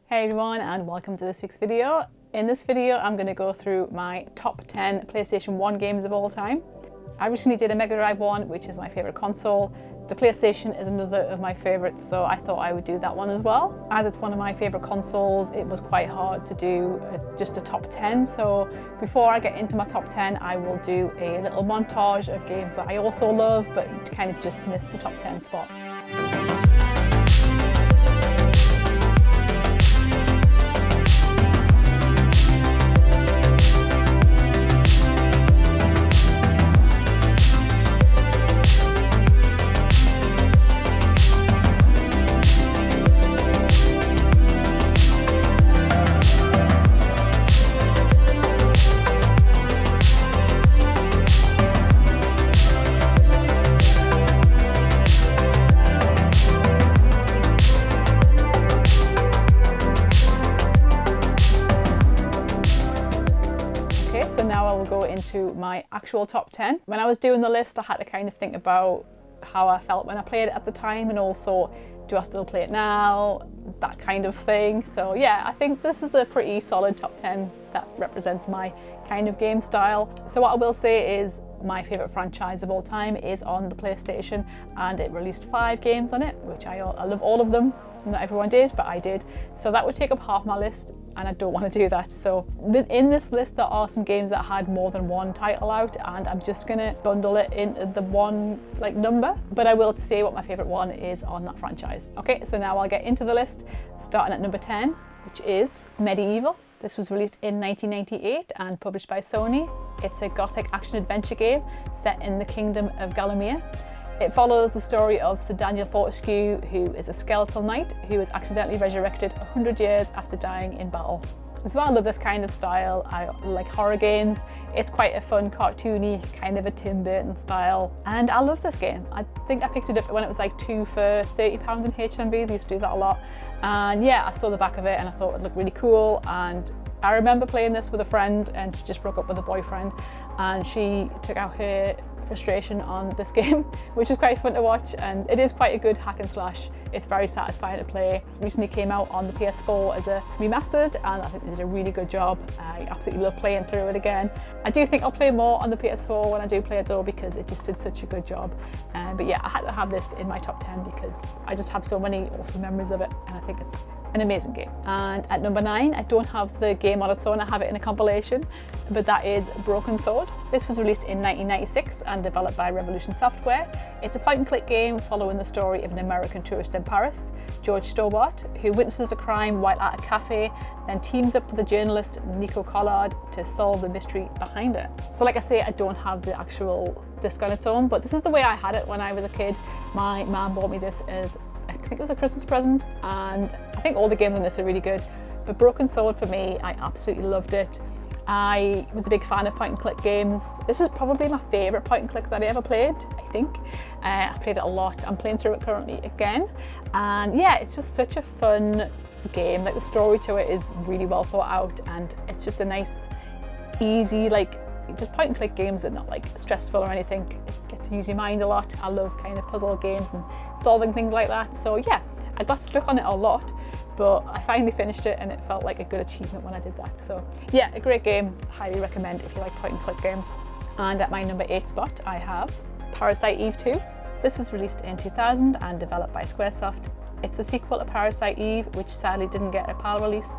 Hey everyone, and welcome to this week's video. In this video, I'm going to go through my top 10 PlayStation 1 games of all time. I recently did a Mega Drive one, which is my favourite console. The PlayStation is another of my favourites, so I thought I would do that one as well. As it's one of my favourite consoles, it was quite hard to do just a top 10. So before I get into my top 10, I will do a little montage of games that I also love, but kind of just missed the top 10 spot. So now I will go into my actual top 10. When I was doing the list, I had to kind of think about how I felt when I played it at the time, and also, do I still play it now? That kind of thing. So yeah, I think this is a pretty solid top 10 that represents my kind of game style. So what I will say is my favourite franchise of all time is on the PlayStation, and it released 5 games on it, which I love all of them. Not everyone did, but I did. So that would take up half my list, and I don't want to do that. So in this list, there are some games that had more than one title out, and I'm just gonna bundle it into the one number. But I will say what my favourite one is on that franchise. Okay, so now I'll get into the list, starting at number 10, which is MediEvil. This was released in 1998 and published by Sony. It's a gothic action-adventure game set in the Kingdom of Galamir. It follows the story of Sir Daniel Fortescue, who is a skeletal knight who was accidentally resurrected 100 years after dying in battle. So I love this kind of style. I like horror games. It's quite a fun, cartoony, kind of a Tim Burton style. And I love this game. I think I picked it up when it was like 2 for £30 in HMV. They used to do that a lot. And yeah, I saw the back of it and I thought it looked really cool. And I remember playing this with a friend, and she just broke up with a boyfriend, and she took out her frustration on this game, which is quite fun to watch, and it is quite a good hack and slash. It's very satisfying to play. Recently came out on the PS4 as a remastered, and I think they did a really good job. I absolutely love playing through it again. I do think I'll play more on the PS4 when I do play it though, because it just did such a good job. But yeah, I had to have this in my top 10 because I just have so many awesome memories of it, and I think it's an amazing game. And at number 9, I don't have the game on its own, I have it in a compilation, but that is Broken Sword. This was released in 1996 and developed by Revolution Software. It's a point and click game following the story of an American tourist in Paris, George Stobart, who witnesses a crime while at a cafe, then teams up with the journalist Nico Collard to solve the mystery behind it. So like I say, I don't have the actual disc on its own, but this is the way I had it when I was a kid. My mum bought me this as, I think it was a Christmas present, and I think all the games on this are really good. But Broken Sword for me, I absolutely loved it. I was a big fan of point and click games. This is probably my favourite point and clicks that I ever played, I think. I've played it a lot. I'm playing through it currently again. And yeah, it's just such a fun game. Like, the story to it is really well thought out, and it's just a nice, easy, just point and click games that are not stressful or anything. You get to use your mind a lot. I love kind of puzzle games and solving things like that. So yeah, I got stuck on it a lot, but I finally finished it and it felt like a good achievement when I did that. So yeah, a great game. Highly recommend if you like point and click games. And at my number 8 spot, I have Parasite Eve 2. This was released in 2000 and developed by Squaresoft. It's the sequel to Parasite Eve, which sadly didn't get a PAL release.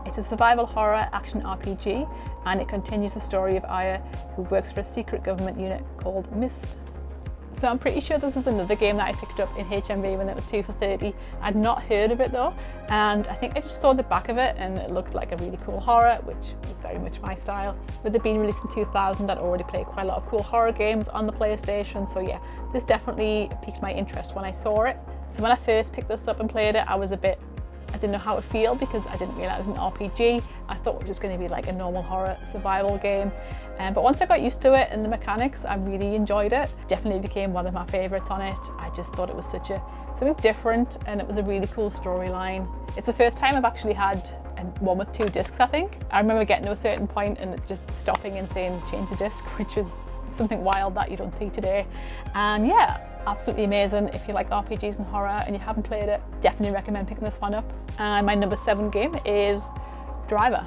It's a survival horror action RPG, and it continues the story of Aya, who works for a secret government unit called MIST. So I'm pretty sure this is another game that I picked up in HMV when it was 2 for £30. I'd not heard of it though, and I think I just saw the back of it and it looked like a really cool horror, which was very much my style. With it being released in 2000, I'd already played quite a lot of cool horror games on the PlayStation, so yeah, this definitely piqued my interest when I saw it. So when I first picked this up and played it, I didn't know how to feel because I didn't realise it was an RPG. I thought it was just going to be like a normal horror survival game. But once I got used to it and the mechanics, I really enjoyed it. Definitely became one of my favourites on it. I just thought it was something different, and it was a really cool storyline. It's the first time I've actually had one with 2 discs, I think. I remember getting to a certain point and it just stopping and saying change the disc, which was something wild that you don't see today. And yeah, Absolutely amazing. If you like RPGs and horror and you haven't played it, definitely recommend picking this one up. And my number 7 game is Driver.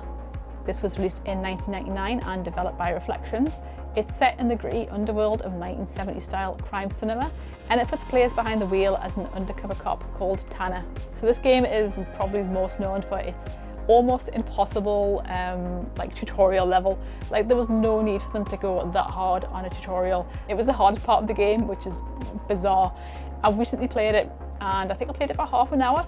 This was released in 1999 and developed by Reflections. It's set in the gritty underworld of 1970s style crime cinema, and it puts players behind the wheel as an undercover cop called Tanner. So this game is probably most known for its almost impossible like tutorial level. Like, there was no need for them to go that hard on a tutorial. It was the hardest part of the game, which is bizarre. I've recently played it, and I think I played it for half an hour.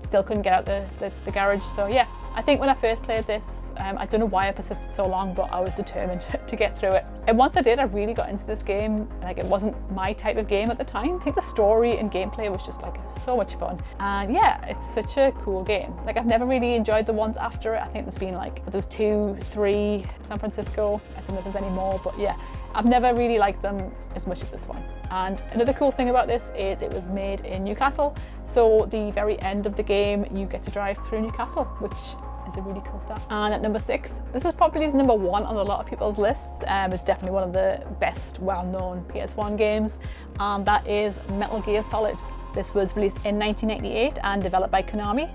Still couldn't get out the garage, so yeah. I think when I first played this, I don't know why I persisted so long, but I was determined to get through it. And once I did, I really got into this game. Like, it wasn't my type of game at the time. I think the story and gameplay was just like so much fun. And yeah, it's such a cool game. Like, I've never really enjoyed the ones after it. I think there's been like, there was 2, 3, San Francisco. I don't know if there's any more, but yeah. I've never really liked them as much as this one. And another cool thing about this is it was made in Newcastle. So the very end of the game, you get to drive through Newcastle, which is a really cool start. And at number 6, this is probably number 1 on a lot of people's lists. It's definitely one of the best well-known PS1 games. That is Metal Gear Solid. This was released in 1998 and developed by Konami.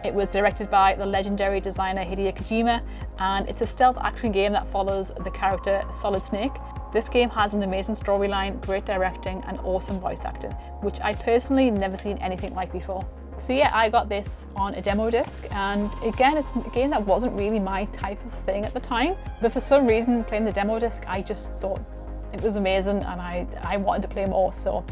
It was directed by the legendary designer Hideo Kojima, and it's a stealth action game that follows the character Solid Snake. This game has an amazing storyline, great directing, and awesome voice acting, which I personally never seen anything like before. So yeah, I got this on a demo disc, and again, it's a game that wasn't really my type of thing at the time, but for some reason, playing the demo disc, I just thought it was amazing, and I wanted to play more. So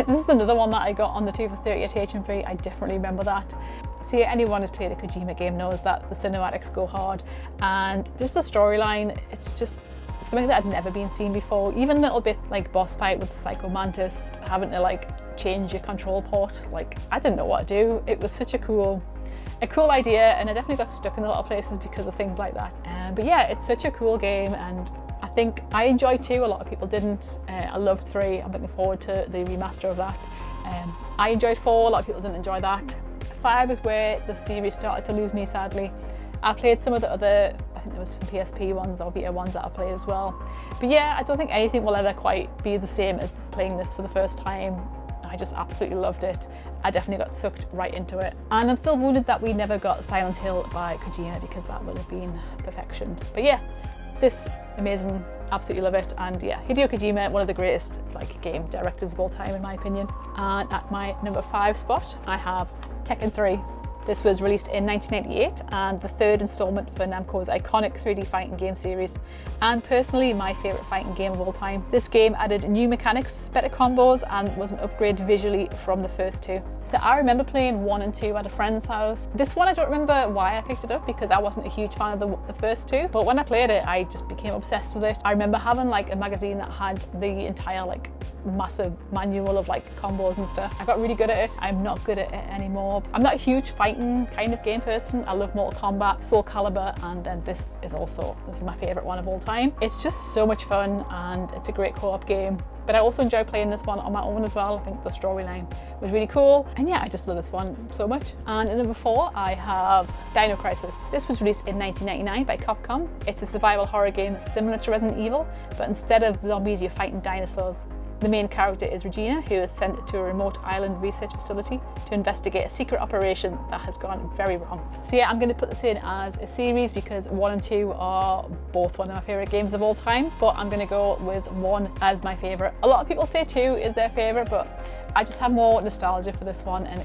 this is another one that I got on the 2 for 30 at HMV. I definitely remember that. So yeah, anyone who's played a Kojima game knows that the cinematics go hard, and just the storyline, it's just something that had never been seen before. Even a little bit like boss fight with the Psycho Mantis, having to like change your control port. Like, I didn't know what to do. It was such a cool idea, and I definitely got stuck in a lot of places because of things like that. But yeah, it's such a cool game, and I think I enjoyed 2. A lot of people didn't. I loved 3. I'm looking forward to the remaster of that. I enjoyed 4. A lot of people didn't enjoy that. 5 is where the series started to lose me, sadly. I played some of the other, I think there was some PSP ones or Vita ones that I played as well. But yeah, I don't think anything will ever quite be the same as playing this for the first time. I just absolutely loved it. I definitely got sucked right into it. And I'm still wounded that we never got Silent Hill by Kojima, because that would have been perfection. But yeah, this amazing, absolutely love it. And yeah, Hideo Kojima, one of the greatest like game directors of all time in my opinion. And at my number 5 spot, I have Tekken 3. This was released in 1998 and the 3rd installment for Namco's iconic 3D fighting game series, and personally my favourite fighting game of all time. This game added new mechanics, better combos, and was an upgrade visually from the first 2. So I remember playing 1 and 2 at a friend's house. This one I don't remember why I picked it up, because I wasn't a huge fan of the first 2, but when I played it I just became obsessed with it. I remember having like a magazine that had the entire like massive manual of like combos and stuff. I got really good at it. I'm not good at it anymore. I'm not a huge fighting kind of game person. I love Mortal Kombat, Soul Calibur, and then this is my favourite one of all time. It's just so much fun, and it's a great co-op game. But I also enjoy playing this one on my own as well. I think the storyline was really cool, and yeah, I just love this one so much. And at number 4, I have Dino Crisis. This was released in 1999 by Capcom. It's a survival horror game similar to Resident Evil, but instead of zombies, you're fighting dinosaurs. The main character is Regina, who is sent to a remote island research facility to investigate a secret operation that has gone very wrong. So yeah, I'm going to put this in as a series because 1 and 2 are both one of my favourite games of all time, but I'm going to go with 1 as my favourite. A lot of people say 2 is their favourite, but I just have more nostalgia for this one, and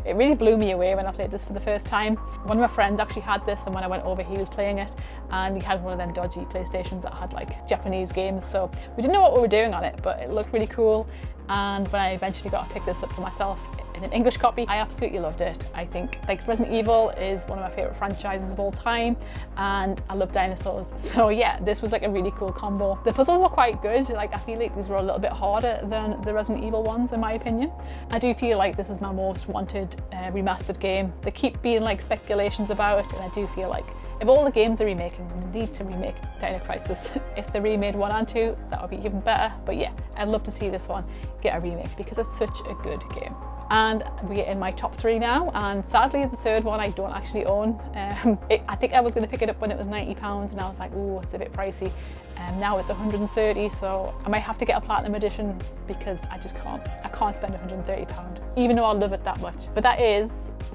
it really blew me away when I played this for the first time. One of my friends actually had this, and when I went over he was playing it, and he had one of them dodgy PlayStations that had like Japanese games, so we didn't know what we were doing on it, but it looked really cool. And when I eventually got to pick this up for myself in an English copy, I absolutely loved it. I think like Resident Evil is one of my favourite franchises of all time, and I love dinosaurs. So yeah, this was like a really cool combo. The puzzles were quite good. Like, I feel like these were a little bit harder than the Resident Evil ones in my opinion. I do feel like this is my most wanted remastered game. There keep being like speculations about it, and I do feel like if all the games they're remaking, they need to remake Dino Crisis. If they remade 1 and 2, that would be even better. But yeah, I'd love to see this one get a remake because it's such a good game. And we're in my top 3 now, and sadly the third one I don't actually own. I think I was going to pick it up when it was £90 and I was like, oh, it's a bit pricey. Now it's 130, so I might have to get a platinum edition because I just can't. I can't spend £130, even though I love it that much. But that is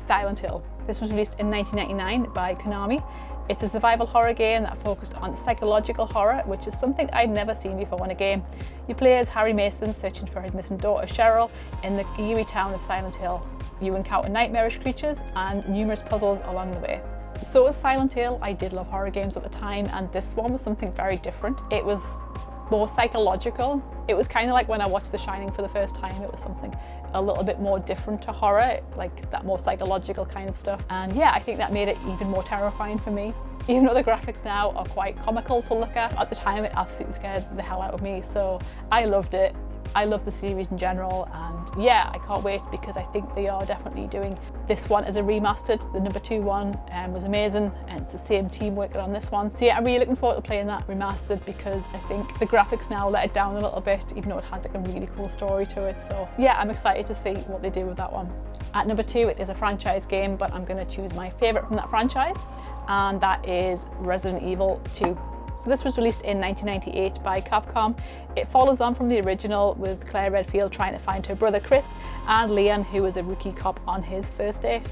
Silent Hill. This was released in 1999 by Konami. It's a survival horror game that focused on psychological horror, which is something I'd never seen before in a game. You play as Harry Mason searching for his missing daughter Cheryl in the eerie town of Silent Hill. You encounter nightmarish creatures and numerous puzzles along the way. So with Silent Hill, I did love horror games at the time, and this one was something very different. It was more psychological. It was kind of like when I watched The Shining for the first time, it was something a little bit more different to horror, like that more psychological kind of stuff. And yeah, I think that made it even more terrifying for me. Even though the graphics now are quite comical to look at the time it absolutely scared the hell out of me. So I loved it. I love the series in general, and yeah, I can't wait because I think they are definitely doing this one as a remastered. The number 2 one was amazing, and it's the same team working on this one. So yeah, I'm really looking forward to playing that remastered because I think the graphics now let it down a little bit, even though it has like a really cool story to it. So yeah, I'm excited to see what they do with that one. At number 2, it is a franchise game, but I'm going to choose my favourite from that franchise, and that is Resident Evil 2. So this was released in 1998 by Capcom. It follows on from the original with Claire Redfield trying to find her brother Chris and Leon, who is a rookie cop on his first day.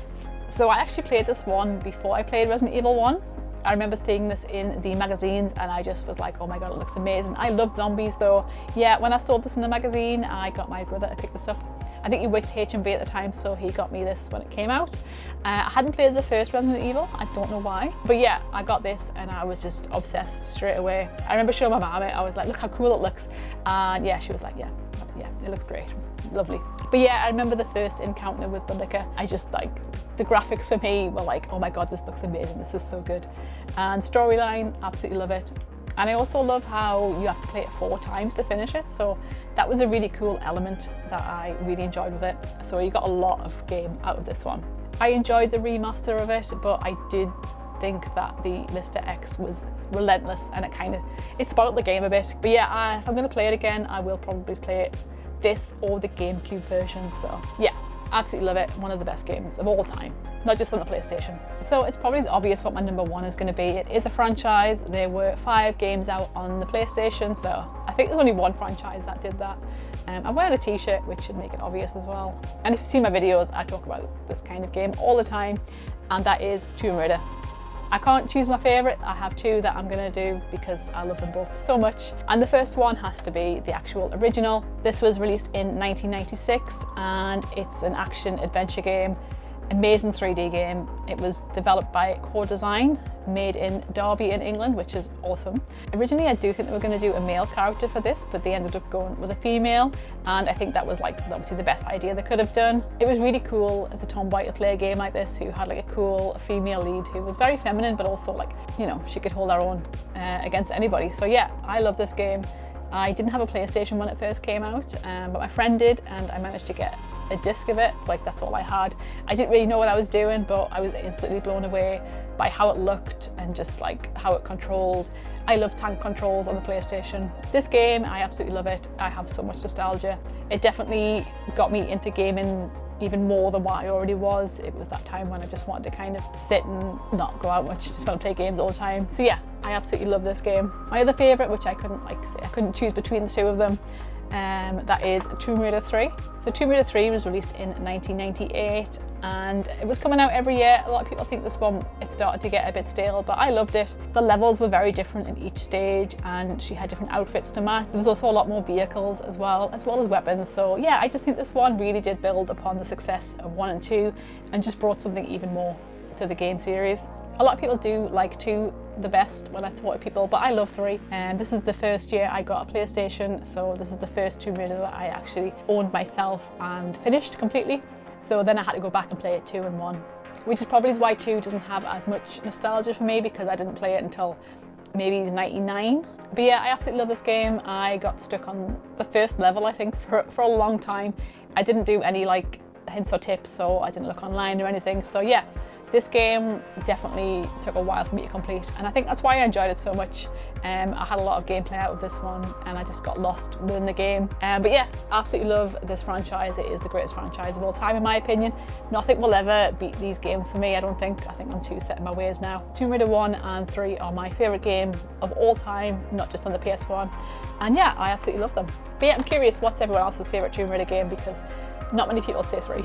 So I actually played this one before I played Resident Evil 1. I remember seeing this in the magazines and I just was like, oh my god, it looks amazing. I loved zombies though. Yeah, when I saw this in the magazine, I got my brother to pick this up. I think he worked at H&B at the time, so he got me this when it came out. I hadn't played the first Resident Evil, I don't know why. But yeah, I got this and I was just obsessed straight away. I remember showing my mum it, I was like, look how cool it looks. And yeah, she was like, yeah, it looks great, lovely. But yeah, I remember the first encounter with the liquor. I just like, the graphics for me were like, oh my god, this looks amazing, this is so good. And storyline, absolutely love it. And I also love how you have to play it 4 times to finish it. So that was a really cool element that I really enjoyed with it. So you got a lot of game out of this one. I enjoyed the remaster of it, but I did think that the Mr. X was relentless and it spoiled the game a bit. But yeah, if I'm gonna play it again, I will probably play it this or the GameCube version. So yeah, absolutely love it. One of the best games of all time, not just on the PlayStation. So it's probably obvious what my number 1 is going to be. It is a franchise. There were 5 games out on the PlayStation, so I think there's only one franchise that did that. I'm wearing a t-shirt, which should make it obvious as well. And if you've seen my videos, I talk about this kind of game all the time, and that is Tomb Raider. I can't choose my favourite. I have 2 that I'm going to do because I love them both so much. And the first one has to be the actual original. This was released in 1996 and it's an action adventure game. Amazing 3D game. It was developed by Core Design, made in Derby in England, which is awesome. Originally, I do think they were going to do a male character for this, but they ended up going with a female, and I think that was like obviously the best idea they could have done. It was really cool as a tomboy to play a game like this who had like a cool female lead who was very feminine, but also like, you know, she could hold her own against anybody. So yeah, I love this game. I didn't have a PlayStation when it first came out, but my friend did, and I managed to get a disc of it. Like, that's all I had. I didn't really know what I was doing, but I was instantly blown away by how it looked and just like how it controlled. I love tank controls on the PlayStation. This game, I absolutely love it. I have so much nostalgia. It definitely got me into gaming even more than what I already was. It was that time when I just wanted to kind of sit and not go out much, just want to play games all the time. So yeah, I absolutely love this game. My other favourite, which I couldn't choose between the 2 of them, that is Tomb Raider 3. So Tomb Raider 3 was released in 1998 and it was coming out every year. A lot of people think this one, it started to get a bit stale, but I loved it. The levels were very different in each stage and she had different outfits to match. There was also a lot more vehicles as well as weapons. So yeah, I just think this one really did build upon the success of 1 and 2 and just brought something even more to the game series. A lot of people do like 2 the best when I talk to people, but I love 3. And this is the first year I got a PlayStation, so this is the first Tomb Raider that I actually owned myself and finished completely. So then I had to go back and play it 2 and 1, which is probably why 2 doesn't have as much nostalgia for me, because I didn't play it until maybe 99. But yeah, I absolutely love this game. I got stuck on the first level, I think, for a long time. I didn't do any like hints or tips, so I didn't look online or anything. So yeah, This game definitely took a while for me to complete, and I think that's why I enjoyed it so much. I had a lot of gameplay out of this one and I just got lost within the game. But yeah, absolutely love this franchise. It is the greatest franchise of all time in my opinion. Nothing will ever beat these games for me, I don't think. I think I'm too set in my ways now. Tomb Raider 1 and 3 are my favourite game of all time, not just on the PS1. And yeah, I absolutely love them. But yeah, I'm curious what's everyone else's favourite Tomb Raider game, because not many people say 3.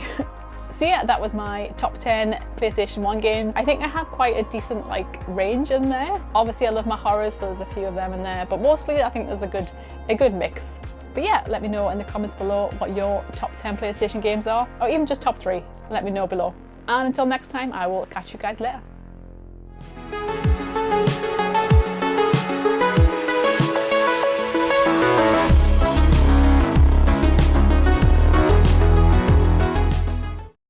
So yeah, that was my top 10 PlayStation 1 games. I think I have quite a decent range in there. Obviously I love my horrors, so there's a few of them in there, but mostly I think there's a good mix. But yeah, let me know in the comments below what your top 10 PlayStation games are, or even just top 3. Let me know below. And until next time, I will catch you guys later.